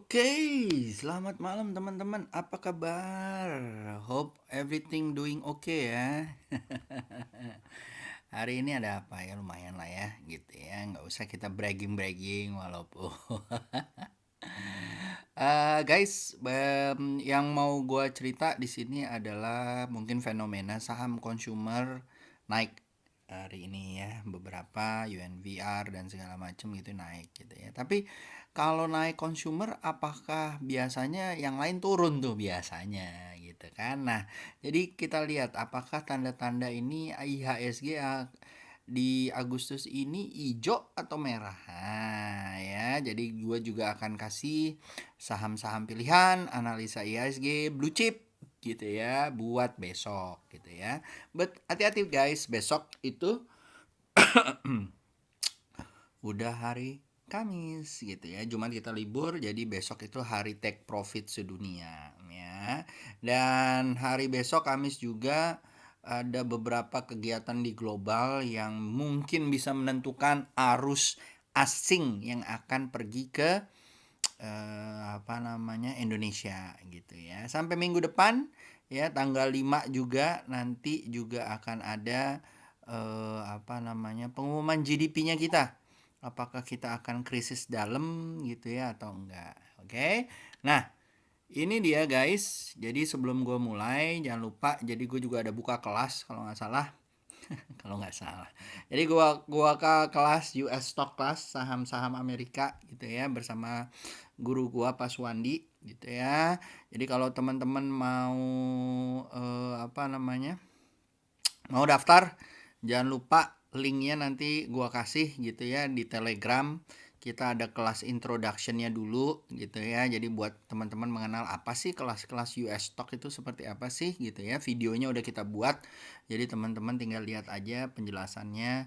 Oke, selamat malam teman-teman. Apa kabar? Hope everything doing okay ya. Hari ini ada apa ya? Lumayan lah ya, gitu ya. Nggak usah kita bragging-bragging walaupun. Guys, yang mau gua cerita di sini adalah mungkin fenomena saham consumer naik hari ini ya, beberapa UNVR dan segala macam gitu naik gitu ya. Tapi kalau naik consumer, apakah biasanya yang lain turun tuh biasanya gitu kan? Nah, jadi kita lihat apakah tanda-tanda ini IHSG di Agustus ini hijau atau merah. Nah, ya, jadi gue juga akan kasih saham-saham pilihan, analisa IHSG, blue chip gitu ya, buat besok gitu ya. But hati-hati guys, besok itu udah hari Kamis gitu ya. Jumat kita libur, jadi besok itu hari take profit sedunia ya. Dan hari besok Kamis juga ada beberapa kegiatan di global yang mungkin bisa menentukan arus asing yang akan pergi ke Indonesia gitu ya. Sampai minggu depan ya tanggal 5 juga nanti juga akan ada pengumuman GDP-nya kita. Apakah kita akan krisis dalam gitu ya atau enggak. Oke. Nah, ini dia guys. Jadi sebelum gue mulai jangan lupa, jadi gue juga ada buka kelas kalau nggak salah. Kalau nggak salah. Jadi gua ke kelas US stock class saham-saham Amerika gitu ya bersama guru gua Pak Suwandi gitu ya. Jadi kalau teman-teman mau mau daftar, jangan lupa linknya nanti gua kasih gitu ya di Telegram. Kita ada kelas introductionnya dulu gitu ya. Jadi buat teman-teman mengenal apa sih kelas-kelas US stock itu seperti apa sih gitu ya. Videonya udah kita buat. Jadi teman-teman tinggal lihat aja penjelasannya,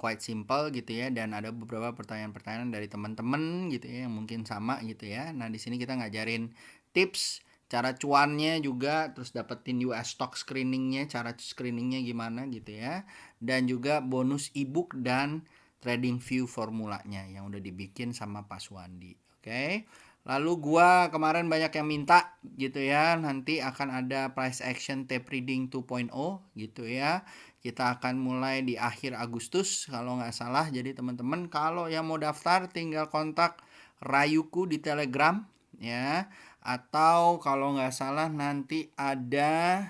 quite simple gitu ya, dan ada beberapa pertanyaan-pertanyaan dari teman-teman gitu ya yang mungkin sama gitu ya. Nah, di sini kita ngajarin tips cara cuannya juga, terus dapetin US stock screeningnya, cara screeningnya gimana gitu ya, dan juga bonus ebook dan trading view formulanya yang udah dibikin sama Pak Suwandi. Oke. Lalu gua kemarin banyak yang minta gitu ya, nanti akan ada price action tape reading 2.0 gitu ya. Kita akan mulai di akhir Agustus kalau nggak salah. Jadi teman-teman kalau yang mau daftar tinggal kontak Rayuku di Telegram ya. Atau kalau nggak salah nanti ada,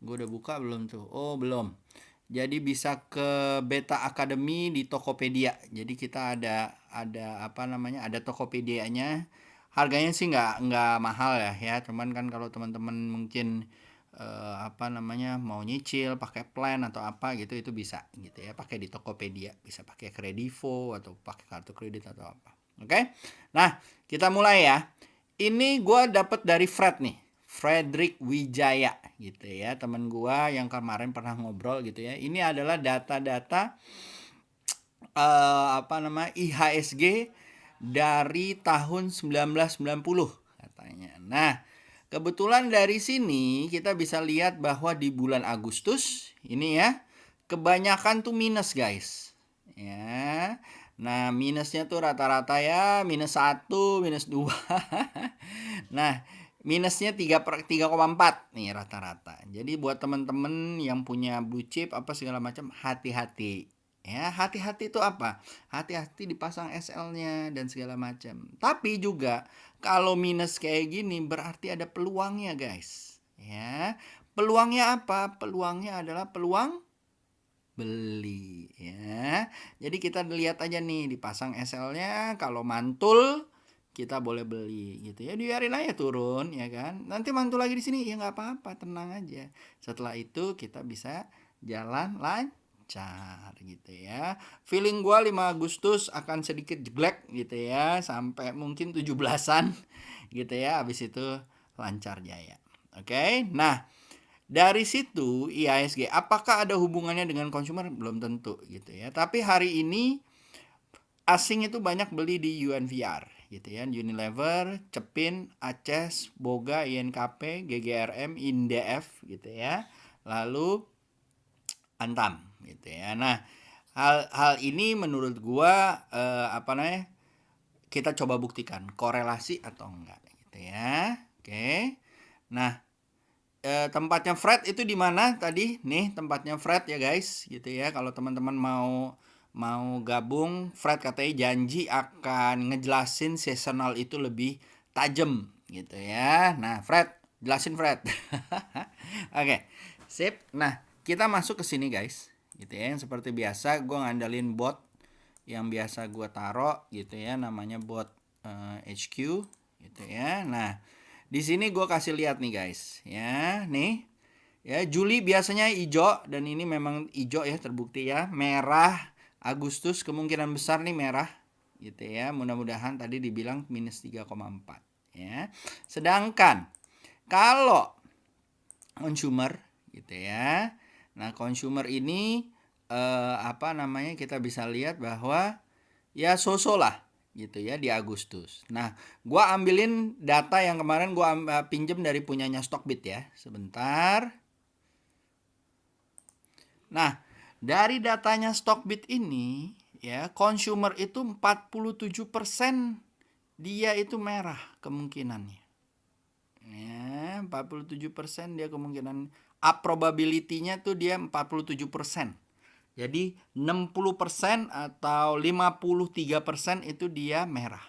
gue udah buka belum tuh? Oh belum. Jadi bisa ke Beta Academy di Tokopedia. Jadi kita ada Tokopedia-nya. Harganya sih nggak mahal ya. Cuman kan kalau teman-teman mungkin mau nyicil pakai plan atau apa gitu, itu bisa gitu ya, pakai di Tokopedia, bisa pakai Kredivo atau pakai kartu kredit atau apa. Oke. Nah, kita mulai ya. Ini gue dapet dari Frederick Wijaya gitu ya, teman gue yang kemarin pernah ngobrol gitu ya. Ini adalah data-data IHSG dari tahun 1990 katanya. Nah, kebetulan dari sini kita bisa lihat bahwa di bulan Agustus ini ya, kebanyakan tuh minus guys. Ya. Nah, minusnya tuh rata-rata ya minus 1, minus 2. Nah, minusnya 3,4 nih rata-rata. Jadi buat teman-teman yang punya blue chip apa segala macam, hati-hati. Ya, hati-hati itu apa? Hati-hati dipasang SL-nya dan segala macam. Tapi juga kalau minus kayak gini berarti ada peluangnya, guys. Ya. Peluangnya apa? Peluangnya adalah peluang beli ya. Jadi kita lihat aja nih dipasang SL-nya, kalau mantul kita boleh beli gitu ya. Biarin aja turun ya kan. Nanti mantul lagi di sini ya nggak apa-apa, tenang aja. Setelah itu kita bisa jalan lancar gitu ya. Feeling gua 5 Agustus akan sedikit jelek gitu ya, sampai mungkin 17-an gitu ya. Habis itu lancar jaya. Oke. Nah, dari situ IHSG apakah ada hubungannya dengan konsumer? Belum tentu gitu ya. Tapi hari ini asing itu banyak beli di UNVR gitu ya. Unilever, Cepin, Aces, Boga, INKP, GGRM, Indef gitu ya. Lalu Antam gitu ya. Nah, hal ini menurut gua kita coba buktikan korelasi atau enggak gitu ya. Oke. Nah, tempatnya Fred itu di mana tadi? Nih tempatnya Fred ya guys, gitu ya. Kalau teman-teman mau gabung, Fred katanya janji akan ngejelasin seasonal itu lebih tajam gitu ya. Nah, Fred, jelasin Fred. Oke, sip. Nah, kita masuk ke sini guys, gitu ya. Yang seperti biasa, gue ngandalin bot yang biasa gue taruh gitu ya, namanya bot HQ gitu ya. Nah, di sini gue kasih lihat nih guys, ya nih, ya Juli biasanya hijau dan ini memang hijau ya, terbukti ya. Merah Agustus kemungkinan besar nih merah, gitu ya. Mudah-mudahan tadi dibilang minus 3,4 ya. Sedangkan kalau consumer, gitu ya. Nah consumer ini kita bisa lihat bahwa ya so-so lah gitu ya di Agustus. Nah, gua ambilin data yang kemarin gua pinjem dari punyanya Stockbit ya. Sebentar. Nah, dari datanya Stockbit ini ya, consumer itu 47% dia itu merah kemungkinannya. Ya, 47% dia kemungkinan up probability-nya tuh dia 47%. Jadi 60% atau 53% itu dia merah.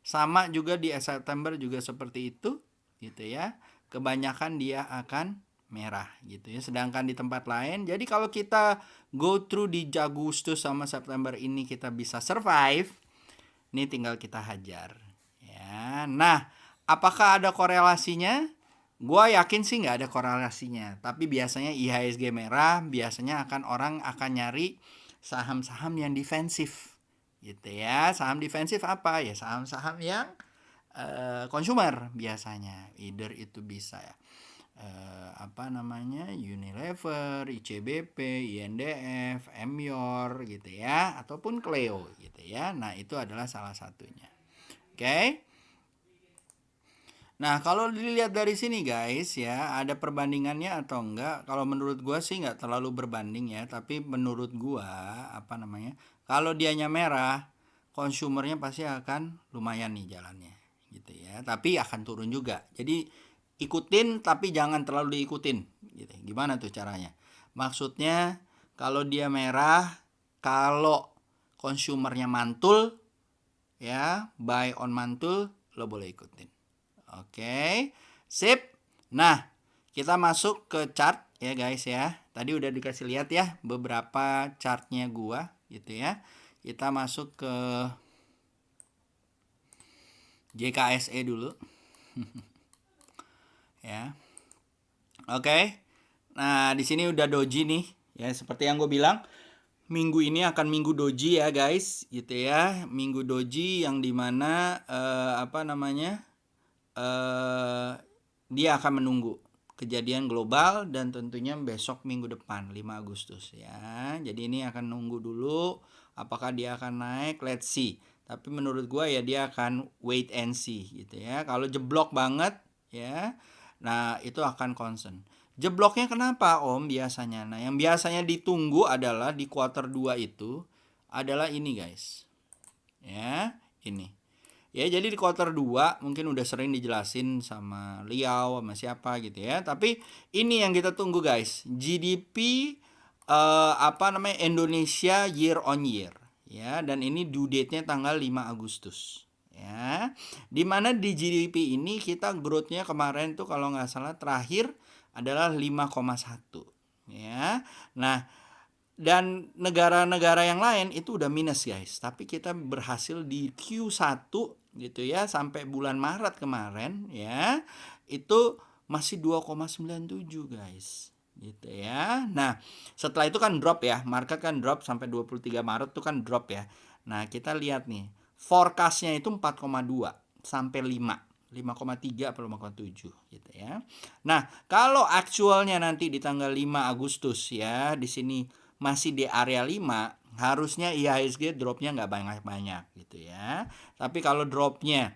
Sama juga di September juga seperti itu gitu ya. Kebanyakan dia akan merah gitu ya. Sedangkan di tempat lain, jadi kalau kita go through di Agustus sama September ini kita bisa survive, ini tinggal kita hajar ya. Nah, apakah ada korelasinya? Gua yakin sih nggak ada korelasinya. Tapi biasanya IHSG merah, biasanya orang akan nyari saham-saham yang defensif, gitu ya. Saham defensif apa ya? Saham-saham yang consumer biasanya. Either itu bisa ya. Unilever, ICBP, INDF, Emyor gitu ya, ataupun Cleo gitu ya. Nah itu adalah salah satunya. Oke. Nah, kalau dilihat dari sini guys ya, ada perbandingannya atau enggak? Kalau menurut gua sih enggak terlalu berbanding ya, tapi menurut gua kalau dianya merah, konsumernya pasti akan lumayan nih jalannya gitu ya. Tapi akan turun juga. Jadi ikutin tapi jangan terlalu diikutin gitu. Gimana tuh caranya? Maksudnya kalau dia merah, kalau konsumernya mantul ya, buy on mantul, lo boleh ikutin. Oke, sip. Nah, kita masuk ke chart ya guys ya. Tadi udah dikasih lihat ya beberapa chartnya gua gitu ya. Kita masuk ke JKSE dulu. Ya. Oke. Nah, di sini udah doji nih ya, seperti yang gue bilang. Minggu ini akan minggu doji ya guys, gitu ya. Minggu doji yang dimana dia akan menunggu kejadian global dan tentunya besok minggu depan 5 Agustus ya. Jadi ini akan nunggu dulu apakah dia akan naik, let's see. Tapi menurut gua ya dia akan wait and see gitu ya. Kalau jeblok banget ya, nah itu akan concern. Jebloknya kenapa Om biasanya? Nah yang biasanya ditunggu adalah di quarter 2 itu adalah ini guys. Ya, ini. Ya jadi di quarter 2 mungkin udah sering dijelasin sama Liao sama siapa gitu ya. Tapi ini yang kita tunggu guys. GDP Indonesia year on year ya, dan ini due date-nya tanggal 5 Agustus ya. Dimana di GDP ini kita growth-nya kemarin tuh kalau nggak salah terakhir adalah 5,1 ya. Nah Dan negara-negara yang lain itu udah minus guys, tapi kita berhasil di Q1 gitu ya, sampai bulan Maret kemarin ya, itu masih 2,97 guys gitu ya. Nah setelah itu kan drop ya, market kan drop sampai 23 Maret tuh kan drop ya. Nah kita lihat nih, forecastnya itu 4,2 sampai 5,3 atau 5,7 gitu ya. Nah kalau actualnya nanti di tanggal 5 Agustus ya, di sini masih di area 5, harusnya IHSG dropnya nggak banyak-banyak gitu ya. Tapi kalau dropnya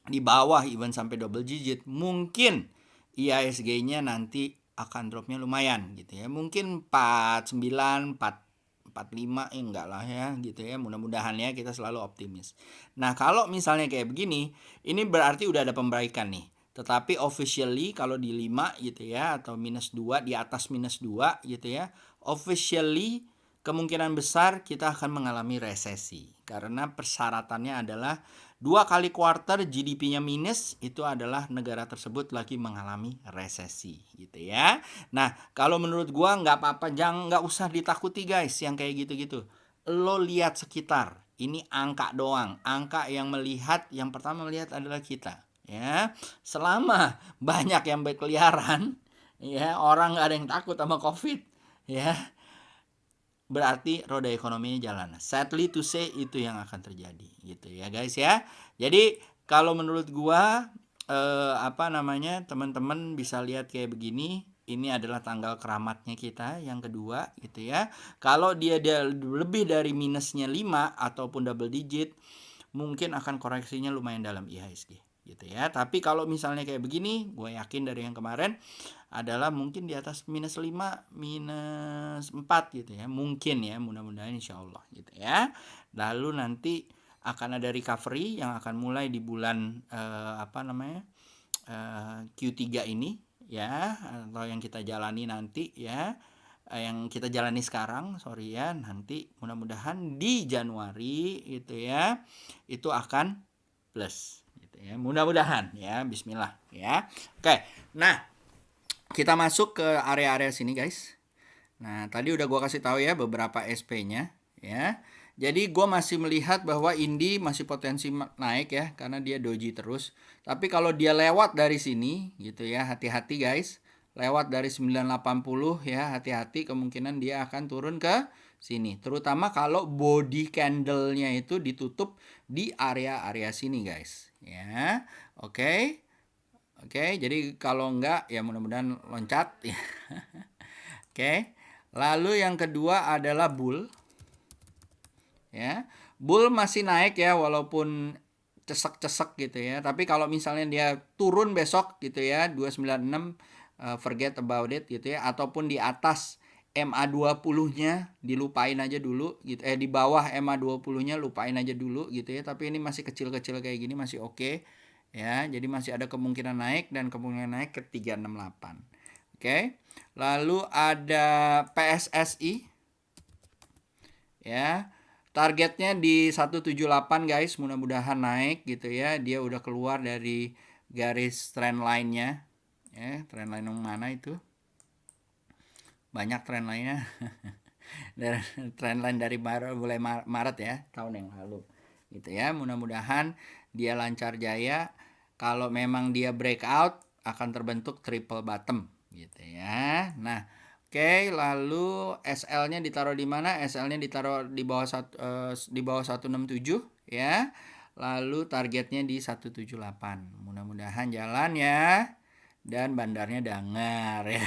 di bawah even sampai double digit, mungkin IHSG-nya nanti akan dropnya lumayan gitu ya. Mungkin 49, 45 enggak lah ya gitu ya. Mudah-mudahan ya, kita selalu optimis. Nah, kalau misalnya kayak begini, ini berarti udah ada pembaikan nih. Tetapi officially kalau di 5 gitu ya, atau -2, di atas -2 gitu ya, officially kemungkinan besar kita akan mengalami resesi. Karena persyaratannya adalah 2 kali kuarter GDP-nya minus, itu adalah negara tersebut lagi mengalami resesi gitu ya. Nah kalau menurut gua nggak apa-apa, nggak usah ditakuti guys yang kayak gitu-gitu. Lo lihat sekitar, ini angka doang. Angka yang melihat, yang pertama melihat adalah kita ya. Selama banyak yang berkeliaran ya, orang nggak ada yang takut sama COVID ya, berarti roda ekonominya jalan. Sadly to say, itu yang akan terjadi gitu ya guys ya. Jadi kalau menurut gua teman-teman bisa lihat kayak begini. Ini adalah tanggal keramatnya kita yang kedua gitu ya. Kalau dia lebih dari minusnya 5 ataupun double digit, mungkin akan koreksinya lumayan dalam IHSG gitu ya. Tapi kalau misalnya kayak begini, gue yakin dari yang kemarin adalah mungkin di atas -5, -4 gitu ya. Mungkin ya, mudah-mudahan insya Allah gitu ya. Lalu nanti akan ada recovery yang akan mulai di bulan Q3 ini ya, atau yang kita jalani nanti ya, yang kita jalani sekarang sorry ya, nanti mudah-mudahan di Januari itu ya, itu akan plus gitu ya, mudah-mudahan ya, bismillah ya. Oke, nah kita masuk ke area-area sini guys. Nah tadi udah gua kasih tahu ya beberapa SP-nya ya. Jadi gue masih melihat bahwa Indi masih potensi naik ya, karena dia doji terus. Tapi kalau dia lewat dari sini gitu ya, hati-hati guys. Lewat dari 980 ya, hati-hati, kemungkinan dia akan turun ke sini. Terutama kalau body candle-nya itu ditutup di area-area sini guys. Ya, oke. Oke, jadi kalau enggak ya mudah-mudahan loncat ya. Oke. Lalu yang kedua adalah bull. Ya, bull masih naik ya, walaupun cesek-cesek gitu ya. Tapi kalau misalnya dia turun besok gitu ya, 296, forget about it gitu ya, ataupun di atas MA20-nya dilupain aja dulu gitu, di bawah MA20-nya lupain aja dulu gitu ya. Tapi ini masih kecil-kecil kayak gini, masih oke ya. Jadi masih ada kemungkinan naik, dan kemungkinan naik ke 368. Oke. Lalu ada PSSI ya. Targetnya di 178 guys, mudah-mudahan naik gitu ya. Dia udah keluar dari garis trend line-nya. Ya, trend line yang mana itu? Banyak trend line-nya. Trend line dari mulai Maret ya, tahun yang lalu. Gitu ya. Mudah-mudahan dia lancar jaya. Kalau memang dia breakout, akan terbentuk triple bottom gitu ya. Nah, oke, lalu SL-nya ditaruh di mana? SL-nya ditaruh di bawah 167 ya. Lalu targetnya di 178. Mudah-mudahan jalan ya. Dan bandarnya dangar ya.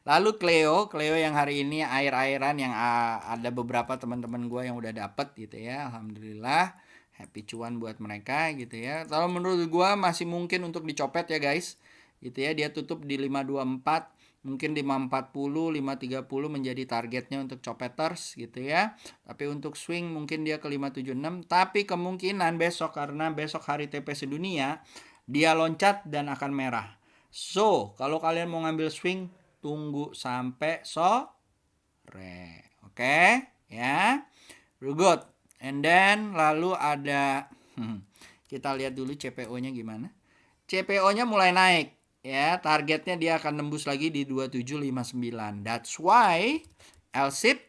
Lalu Cleo yang hari ini air-airan, yang ada beberapa teman-teman gue yang udah dapet gitu ya. Alhamdulillah, happy cuan buat mereka gitu ya. Kalau menurut gue masih mungkin untuk dicopet ya guys. Gitu ya, dia tutup di 524. Mungkin 540, 530 menjadi targetnya untuk copeters gitu ya. Tapi untuk swing mungkin dia ke 576. Tapi kemungkinan besok, karena besok hari TP sedunia, dia loncat dan akan merah. So, kalau kalian mau ngambil swing, tunggu sampai sore. Oke, ya. Real good. And then lalu ada kita lihat dulu CPO-nya gimana. CPO-nya mulai naik. Ya, targetnya dia akan nembus lagi di 2759. That's why LSIP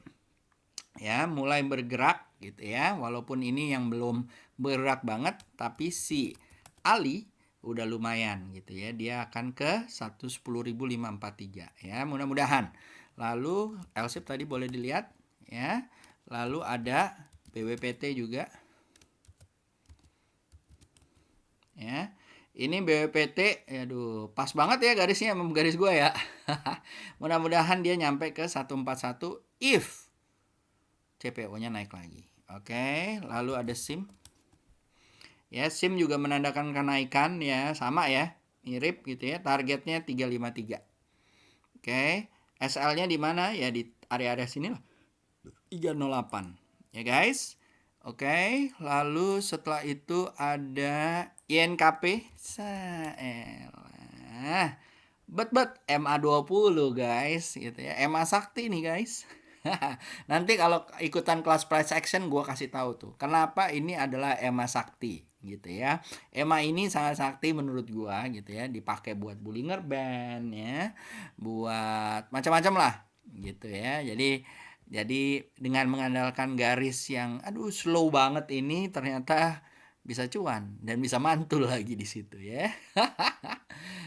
ya mulai bergerak gitu ya, walaupun ini yang belum bergerak banget, tapi si Ali udah lumayan gitu ya, dia akan ke 110.543 ya, mudah-mudahan. Lalu LSIP tadi boleh dilihat ya, lalu ada BWPT juga ya. Ini BWPT, aduh pas banget ya garisnya sama garis gue ya. Mudah-mudahan dia nyampe ke 141 if CPO-nya naik lagi. Oke, lalu ada SIM. Ya, SIM juga menandakan kenaikan ya, sama ya. Mirip gitu ya. Targetnya 353. Oke, SL-nya di mana? Ya di area-area sini lah. 308. Ya guys. Oke, lalu setelah itu ada INKP. Bet MA20 guys gitu ya. MA Sakti nih guys. Nanti kalau ikutan kelas price action gue kasih tahu tuh kenapa ini adalah EMA Sakti gitu ya. EMA ini sangat sakti menurut gue gitu ya, dipakai buat Bollinger Band ya, buat macam-macam lah gitu ya. Jadi dengan mengandalkan garis yang aduh slow banget ini ternyata bisa cuan dan bisa mantul lagi di situ ya.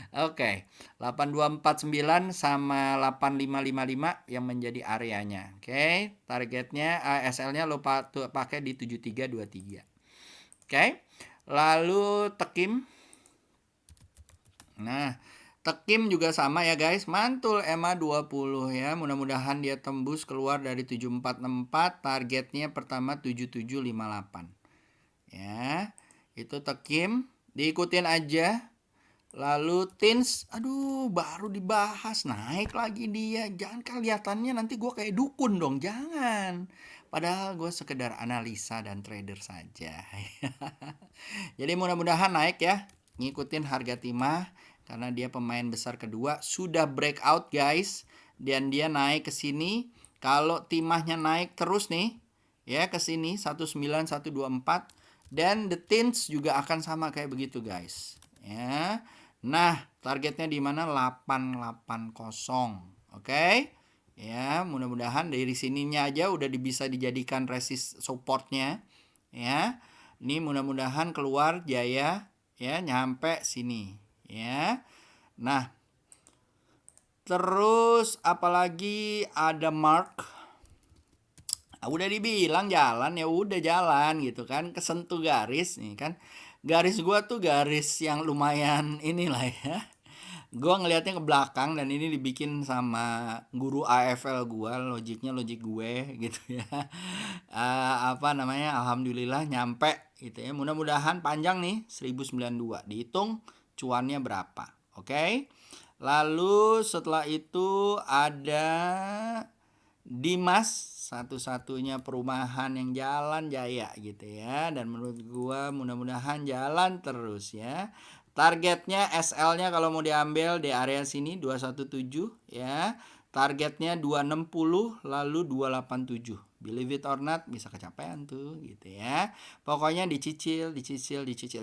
Oke, 8249 sama 8555 yang menjadi areanya. Oke, targetnya SL-nya lo pakai di 7323. Oke. Lalu Tekim. Nah, Tekim juga sama ya guys, mantul EMA 20 ya. Mudah-mudahan dia tembus keluar dari 7464, targetnya pertama 7758. Ya. Itu Tekim, diikutin aja. Lalu Tins, aduh baru dibahas naik lagi dia. Jangan kelihatannya nanti gue kayak dukun dong, jangan. Padahal gue sekedar analisa dan trader saja. Jadi mudah-mudahan naik ya, ngikutin harga timah karena dia pemain besar kedua sudah breakout guys, dan dia naik ke sini. Kalau timahnya naik terus nih, ya ke sini 19124 dan the Tins juga akan sama kayak begitu guys. Ya. Nah, targetnya di mana? 880. Oke. Ya, mudah-mudahan dari sininya aja udah bisa dijadikan resist supportnya. Ya. Ini mudah-mudahan keluar jaya ya nyampe sini ya. Nah, terus apalagi ada Mark. Udah dibilang jalan ya udah jalan gitu kan, kesentuh garis nih kan. Garis gua tuh garis yang lumayan inilah ya. Gua ngelihatnya ke belakang dan ini dibikin sama guru AFL gua, logiknya logik gue gitu ya. Apa namanya? Alhamdulillah nyampe gitu ya. Mudah-mudahan panjang nih 1092. Dihitung cuannya berapa. Oke. Lalu setelah itu ada Dimas, satu-satunya perumahan yang jalan jaya gitu ya, dan menurut gua mudah-mudahan jalan terus ya. Targetnya SL-nya kalau mau diambil di area sini 217 ya. Targetnya 260 lalu 287. Believe it or not bisa kecapean tuh gitu ya. Pokoknya dicicil.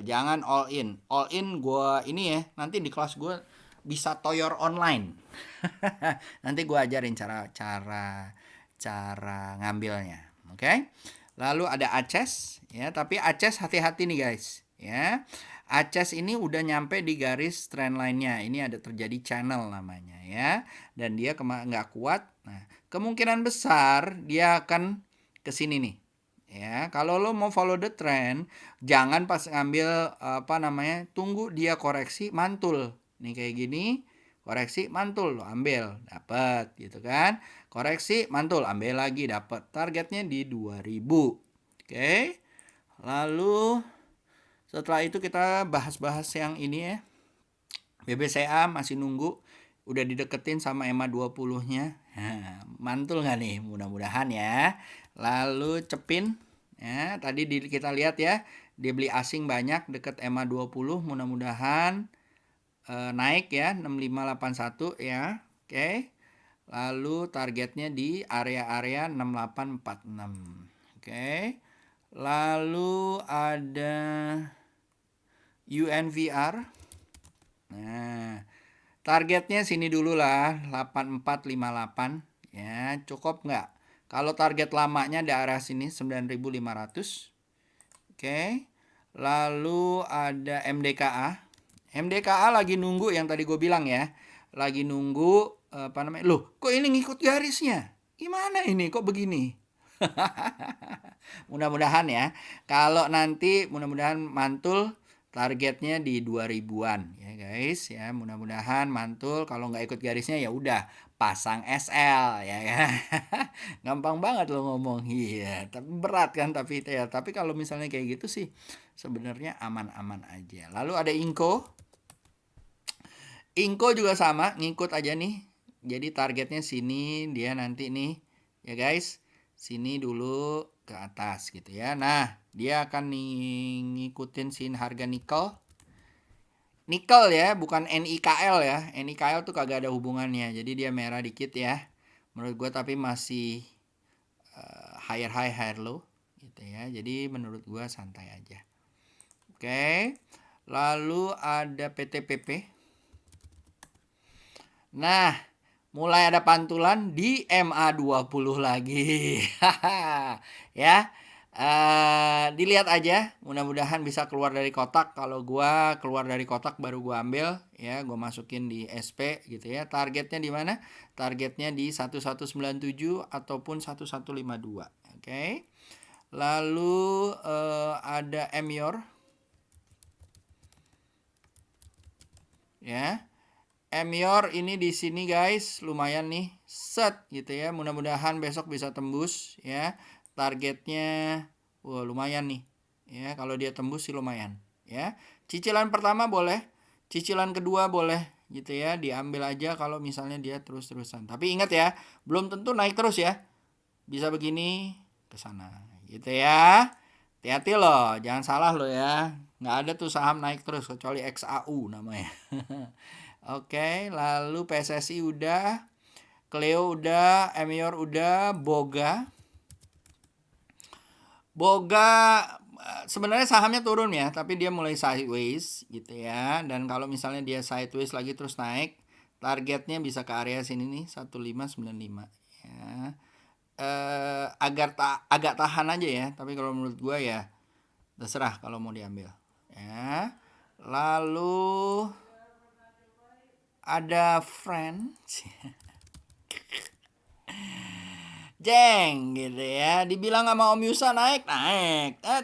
Jangan all in. All in gua ini ya, nanti di kelas gua bisa toyor online. Nanti gua ajarin cara ngambilnya. Oke. Lalu ada Aces ya, tapi Aces hati-hati nih guys ya. Aces ini udah nyampe di garis trend line-nya. Ini ada terjadi channel namanya ya. Dan dia nggak kuat. Nah, kemungkinan besar dia akan ke sini nih. Ya, kalau lo mau follow the trend, jangan pas ngambil tunggu dia koreksi mantul. Nih kayak gini, koreksi mantul lo ambil, dapat gitu kan. Koreksi mantul, ambil lagi, dapat. Targetnya di 2000. Oke. Lalu setelah itu kita bahas-bahas yang ini ya. BBCA masih nunggu, udah dideketin sama EMA 20-nya. Nah, mantul nggak nih? Mudah-mudahan ya. Lalu Cepin ya, tadi kita lihat ya, dia beli asing banyak deket EMA 20, mudah-mudahan naik ya 6581 ya. Oke. Lalu targetnya di area-area 6846. Oke. Lalu ada UNVR. Nah, targetnya sini dulu lah 8458 Ya, cukup nggak? Kalau target lamanya di area sini 9.500. Oke. Lalu ada MDKA. MDKA lagi nunggu yang tadi gue bilang ya. Lagi nunggu apa namanya? Loh, kok ini ngikut garisnya? Gimana ini? Kok begini? Mudah-mudahan ya. Kalau nanti mudah-mudahan mantul targetnya di 2000-an ya guys ya. Mudah-mudahan mantul. Kalau nggak ikut garisnya ya udah pasang SL ya kan. Gampang banget lo ngomong. Iya, tapi berat kan tapi ya. Tapi kalau misalnya kayak gitu sih sebenarnya aman-aman aja. Lalu ada Inco. Inco juga sama, ngikut aja nih. Jadi targetnya sini dia nanti nih ya guys. Sini dulu ke atas gitu ya. Nah, dia akan ngikutin sin harga nikel. Nikel ya, bukan NIKL ya. NIKL tuh kagak ada hubungannya. Jadi dia merah dikit ya. Menurut gue tapi masih higher high higher low gitu ya. Jadi menurut gue santai aja. Oke. Lalu ada PTPP. Nah, mulai ada pantulan di MA20 lagi. Ya. Dilihat aja, mudah-mudahan bisa keluar dari kotak. Kalau gua keluar dari kotak baru gua ambil ya, gua masukin di SP gitu ya. Targetnya di mana? Targetnya di 1197 ataupun 1152. Oke. Lalu ada Emior ya. Emior ini di sini guys, lumayan nih, set gitu ya. Mudah-mudahan besok bisa tembus ya. Targetnya, wah lumayan nih, ya. Kalau dia tembus sih lumayan, ya. Cicilan pertama boleh, cicilan kedua boleh, gitu ya. Diambil aja kalau misalnya dia terus-terusan. Tapi ingat ya, belum tentu naik terus ya. Bisa begini ke sana, gitu ya. Hati-hati loh, jangan salah loh ya. Nggak ada tuh saham naik terus kecuali XAU namanya. Oke, lalu PSSI udah, Cleo udah, Emior udah, Boga. Boga sebenarnya sahamnya turun ya, tapi dia mulai sideways gitu ya. Dan kalau misalnya dia sideways lagi terus naik, targetnya bisa ke area sini nih 1595 ya. Agak tahan aja ya, tapi kalau menurut gua ya terserah kalau mau diambil ya. Lalu ada Friends. Jeng gitu ya. Dibilang sama Om Yusa naik,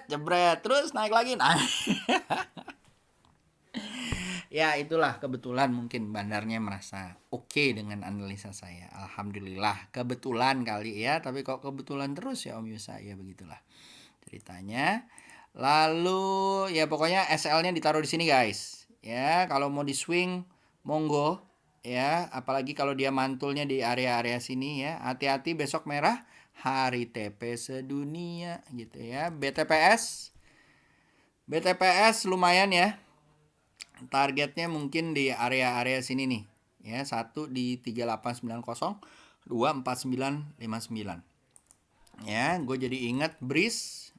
jebret. Terus naik lagi, naik. Ya itulah kebetulan mungkin bandarnya merasa oke dengan analisa saya. Alhamdulillah kebetulan kali ya. Tapi kok kebetulan terus ya Om Yusa, ya begitulah ceritanya. Lalu ya pokoknya SL-nya ditaruh di sini guys. Ya kalau mau di swing monggo ya. Apalagi kalau dia mantulnya di area-area sini ya. Hati-hati besok merah. Hari TP sedunia gitu ya. BTPS lumayan ya. Targetnya mungkin di area-area sini nih. Ya, 1 di 3890, 2 4959. Ya, gue jadi ingat Breeze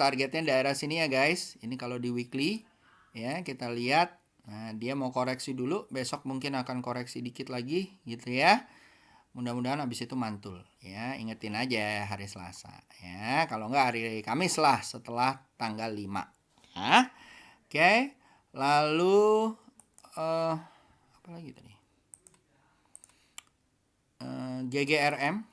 targetnya daerah sini ya guys. Ini kalau di weekly ya, kita lihat. Nah, dia mau koreksi dulu, besok mungkin akan koreksi dikit lagi gitu ya. Mudah-mudahan habis itu mantul ya. Ingetin aja hari Selasa ya. Kalau enggak hari Kamis lah setelah tanggal 5 ya. Oke. Lalu apa lagi tadi? GGRM.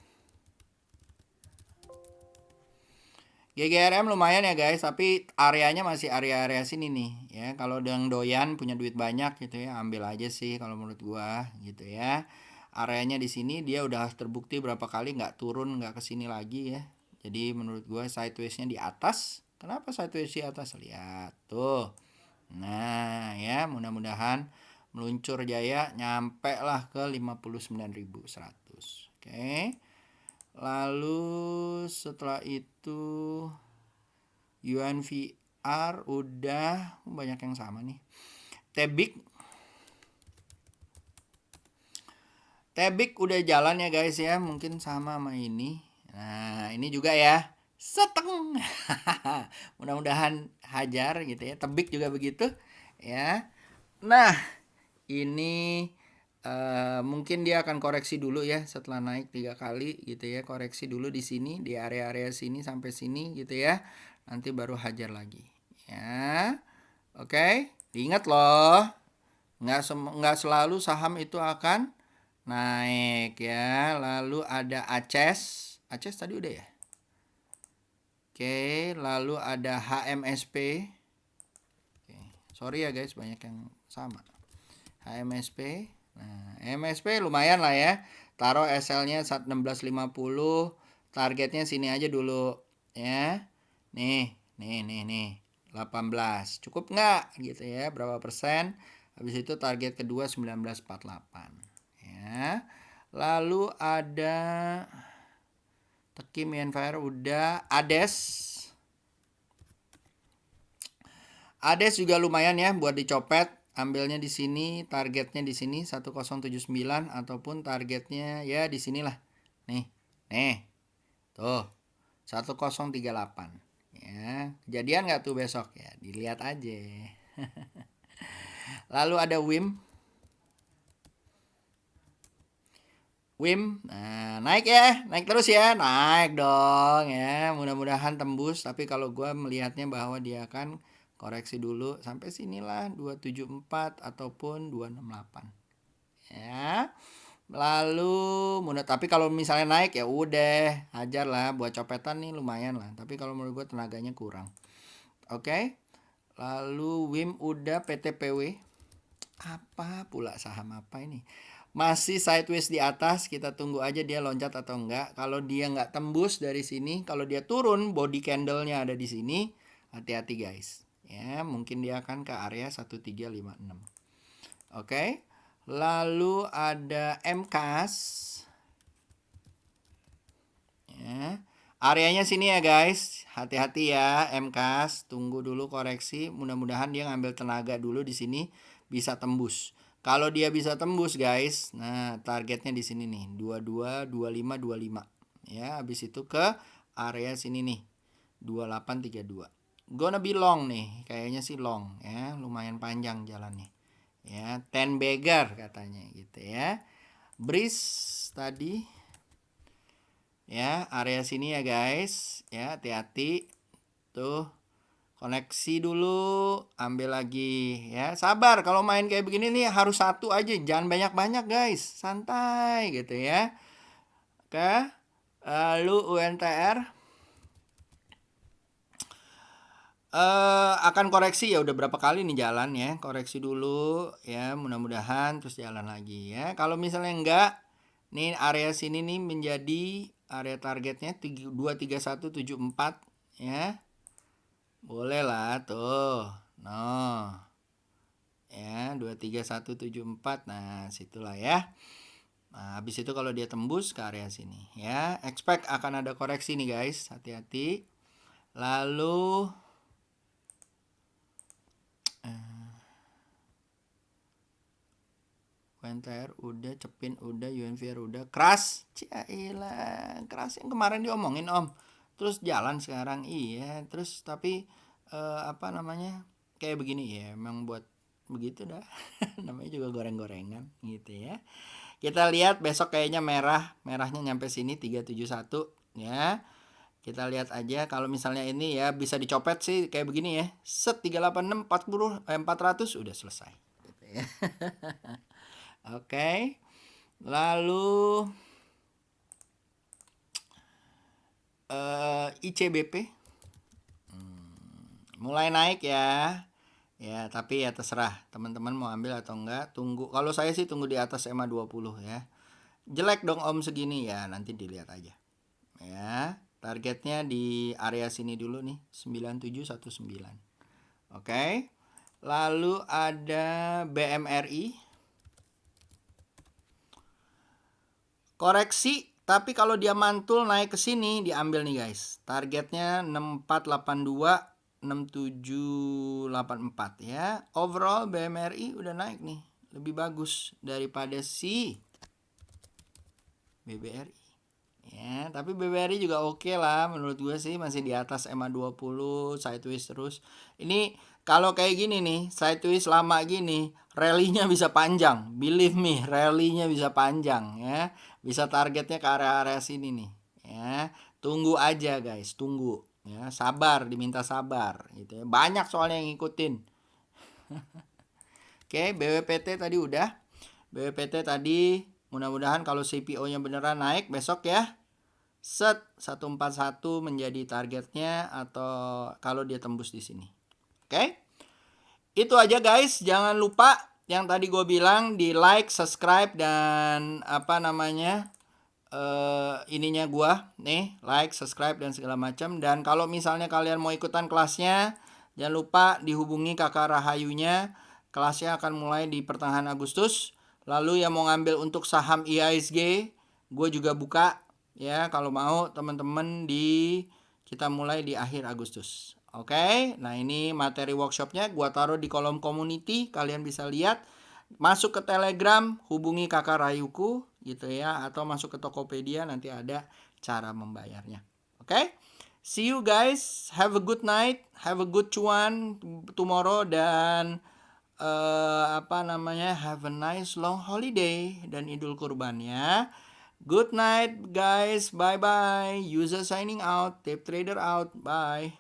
GGRM lumayan ya guys, tapi areanya masih area-area sini nih ya. Kalau yang doyan punya duit banyak gitu ya, ambil aja sih kalau menurut gua gitu ya. Areanya di sini dia udah terbukti berapa kali nggak turun, nggak kesini lagi ya. Jadi menurut gua sideways-nya di atas. Kenapa sideways di atas? Lihat tuh. Nah ya, mudah-mudahan meluncur jaya nyampe lah ke 59.100. Oke. Lalu setelah itu UNVR udah banyak yang sama nih. Tebik udah jalan ya guys ya, mungkin sama ini. Nah, ini juga ya. Seteng. Mudah-mudahan hajar gitu ya. Tebik juga begitu ya. Nah, ini mungkin dia akan koreksi dulu ya setelah naik 3 kali gitu ya, koreksi dulu di sini di area-area sini sampai sini gitu ya. Nanti baru hajar lagi. Ya. Oke, diingat loh. Nggak selalu saham itu akan naik ya. Lalu ada Aces. Aces tadi udah ya. Oke, lalu ada HMSP. Oke, sorry ya guys, banyak yang sama. HMSP. Nah, MSP lumayan lah ya. Taruh SL-nya 1650, targetnya sini aja dulu ya. Nih, nih. 18. Cukup nggak gitu ya? Berapa persen? Habis itu target kedua 1948 ya. Lalu ada Tekim Enfire udah, Ades juga lumayan ya buat dicopet. Ambilnya di sini, targetnya di sini 1079 ataupun targetnya ya di sinilah. Nih. Tuh. 1038. Ya, kejadian nggak tuh besok ya? Dilihat aja. Lalu ada WIM. Nah, naik ya, naik terus ya, naik dong ya. Mudah-mudahan tembus. Tapi kalau gue melihatnya bahwa dia akan koreksi dulu sampai sinilah 274 ataupun 268 ya. Lalu tapi kalau misalnya naik ya udah hajar lah, buat copetan nih lumayan lah. Tapi kalau menurut gue tenaganya kurang. Oke. Lalu WIM udah, PTPW. Apa pula saham apa ini? Masih sideways di atas, kita tunggu aja dia loncat atau enggak. Kalau dia nggak tembus dari sini, kalau dia turun, body candle-nya ada di sini, hati-hati guys. Ya, mungkin dia akan ke area 1356. Oke. Lalu ada MKAS. Ya. Areanya sini ya guys. Hati-hati ya MKAS, tunggu dulu koreksi. Mudah-mudahan dia ngambil tenaga dulu di sini bisa tembus. Kalau dia bisa tembus guys, nah targetnya di sini nih, 22 25 25. Ya, habis itu ke area sini nih. 2832. Gonna be long nih, kayaknya sih long ya, lumayan panjang jalannya. Ya, 10 beggar katanya gitu ya. Breeze tadi ya, area sini ya guys. Ya, hati-hati. Tuh, koneksi dulu, ambil lagi ya. Sabar, kalau main kayak begini nih harus satu aja, jangan banyak-banyak guys. Santai gitu ya. Oke. Lalu UNTR akan koreksi ya, udah berapa kali nih jalan ya. Koreksi dulu ya, mudah-mudahan terus jalan lagi ya. Kalau misalnya enggak, nih area sini nih menjadi area targetnya 23174 ya. Boleh lah tuh. No. Ya, 23174. Nah, situlah ya. Nah, habis itu kalau dia tembus ke area sini ya, expect akan ada koreksi nih guys, hati-hati. Lalu UNTR udah, Cepin udah, UNVR udah, Keras. Cailah, Keras yang kemarin diomongin Om. Terus jalan sekarang iya, terus tapi apa namanya? Kayak begini ya, emang buat begitu dah. Namanya juga goreng-gorengan gitu ya. Kita lihat besok kayaknya merahnya nyampe sini 371 ya. Kita lihat aja kalau misalnya ini ya bisa dicopet sih kayak begini ya. Set 386 400 udah selesai gitu ya. Oke. Lalu ICBP mulai naik ya. Ya, tapi ya terserah teman-teman mau ambil atau enggak. Tunggu. Kalau saya sih tunggu di atas EMA 20 ya. Jelek dong Om segini ya, nanti dilihat aja. Ya, targetnya di area sini dulu nih, 9719. Oke. Lalu ada BMRI. Koreksi, tapi kalau dia mantul naik ke sini diambil nih guys. Targetnya 6482 6784 ya. Overall BMRI udah naik nih. Lebih bagus daripada si BBRI Ya, tapi BBRI juga oke lah menurut gue sih, masih di atas MA20 sideways terus. Ini kalau kayak gini nih, sideways lama gini, rally-nya bisa panjang. Believe me, rally-nya bisa panjang ya. Bisa targetnya ke area-area sini nih. Ya, tunggu aja guys, tunggu. Ya, sabar, diminta sabar gitu ya. Banyak soalnya yang ngikutin. Oke, BWPT tadi udah. BWPT tadi mudah-mudahan kalau CPO-nya beneran naik besok ya. Set 141 menjadi targetnya atau kalau dia tembus di sini. Oke? Itu aja guys, jangan lupa yang tadi gue bilang di like, subscribe dan apa namanya? Ininya gua nih, like, subscribe dan segala macam. Dan kalau misalnya kalian mau ikutan kelasnya, jangan lupa dihubungi Kakak Rahayunya. Kelasnya akan mulai di pertengahan Agustus. Lalu yang mau ngambil untuk saham IISG, gue juga buka ya. Kalau mau teman-teman kita mulai di akhir Agustus. Oke, nah ini materi workshopnya gua taruh di kolom community, kalian bisa lihat. Masuk ke Telegram, hubungi Kakak Rayuku gitu ya, atau masuk ke Tokopedia, nanti ada cara membayarnya. Oke? See you guys, have a good night, have a good cuan tomorrow, dan have a nice long holiday dan Idul Kurban ya. Good night guys, bye bye. User signing out, tape trader out, bye.